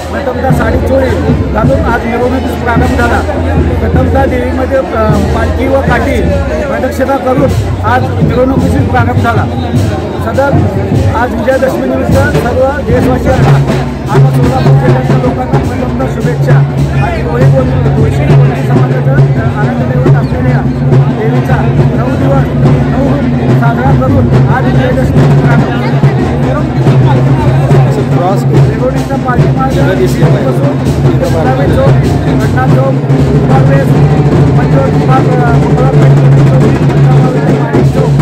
प्रथमतः साडी चोळी घालून आज मिरवणुकीस प्रारंभ झाला। प्रथमतः देवीमध्ये पालखी व काठी प्रदक्षिणा करून आज मिरवणुकीस प्रारंभ झाला। सदर आज विजयादशमीनिमित्त सर्व देशवासियांना आणि सोलापूर जिल्ह्याच्या लोकांना प्रथमतः शुभेच्छा। आणि तुळशी समाजाचं आनंददैवत असलेल्या देवीचा 9 दिवस 9 साजरा करून आज विजयादशमी प्रारंभ रेगोडीचा पाठीमाग पासून गुलाबी चौक, पटना चौक, उपारवेस, मंजूर चौक,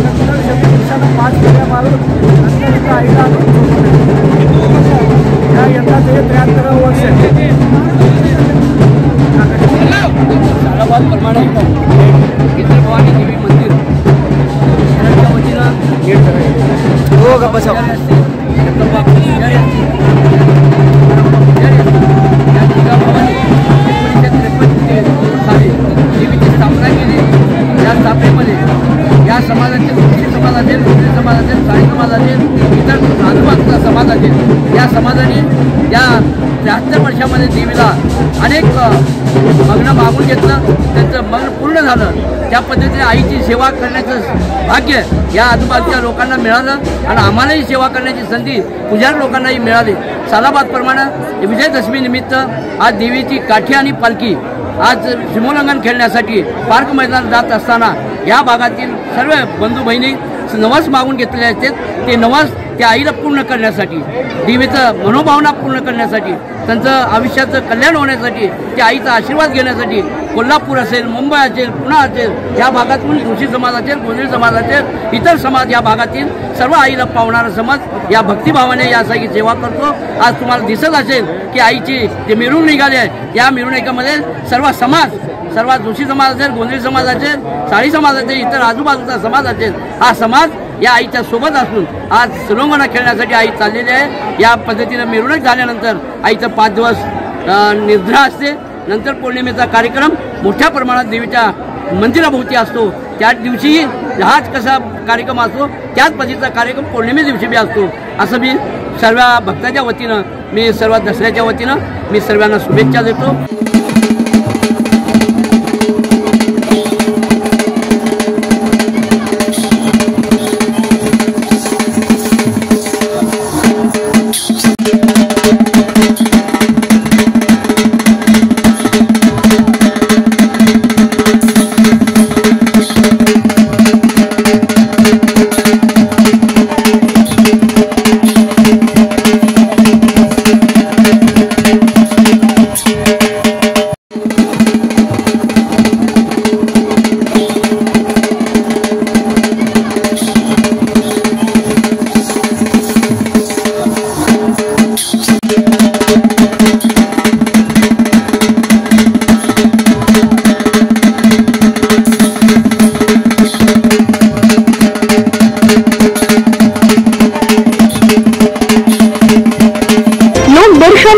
नंतर शक्तीपीठानं 5 फेऱ्या मारून नंतर इथं आईला या यंदाचं हे 73 वर्ष प्रमाणे इतर भवानी देवी मंदिर यांच्या वतीनं हो का बसाव देवीची स्थापना केली। या स्थापनेमध्ये या समाजातील मुस्लिम समाजातील, मुस्लिम समाजातील, साई समाजातील, इतर आजूबाजूच्या समाजातील या समाजाने या 73 वर्षामध्ये देवीला अनेक मग्न मागून घेतलं, त्यांचं मग्न पूर्ण झालं। त्या पद्धतीने आईची सेवा करण्याचं भाग्य या आजूबाजूच्या लोकांना मिळालं आणि आम्हालाही सेवा करण्याची संधी पुजारी लोकांनाही मिळाली। सालाबादप्रमाणे विजयादशमी निमित्त आज देवीची काठी आणि पालखी आज सीमोल्लंघन खेळण्यासाठी पार्क मैदानात जात असताना या भागातील सर्व बंधू बहिणी नवस मागून घेतलेले आहेत। ते नवस त्या आईला पूर्ण करण्यासाठी, देवीचं मनोभावना पूर्ण करण्यासाठी, त्यांचं आयुष्याचं कल्याण होण्यासाठी, त्या आईचा आशीर्वाद घेण्यासाठी कोल्हापूर असेल, मुंबई असेल, पुणे असेल या भागातून तुळशी समाज असेल, गोंधळी समाज असेल, इतर समाज या भागातील सर्व आईला पावणारा समाज या भक्तिभावाने यासाठी सेवा करतो। आज तुम्हाला दिसत असेल की आईची जे मिरवणूक निघाली आहे त्या मिरवणुकीमध्ये सर्व समाज, सर्व तुळशी समाज असेल, गोंधळी समाज असेल, साळी समाज असेल, इतर आजूबाजूचा समाज असेल, हा समाज या आईच्या सोबत असून आज सिलोंगणा खेळण्यासाठी आई चाललेली आहे। या पद्धतीनं मिरवणूक झाल्यानंतर आईचं 5 दिवस निद्रा असते। नंतर पौर्णिमेचा कार्यक्रम मोठ्या प्रमाणात देवीच्या मंदिराभोवती असतो। त्याच दिवशी हाच कसा कार्यक्रम असतो त्याच पद्धतीचा कार्यक्रम पौर्णिमे दिवशी बी असतो। असं मी सर्व भक्ताच्या वतीनं, मी सर्व दसऱ्याच्या वतीनं मी सर्वांना शुभेच्छा देतो।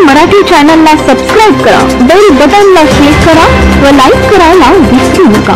मराठी चॅनलला सबस्क्राइब करा, बेल बटनला क्लिक करा व लाईक करायला विसरू नका।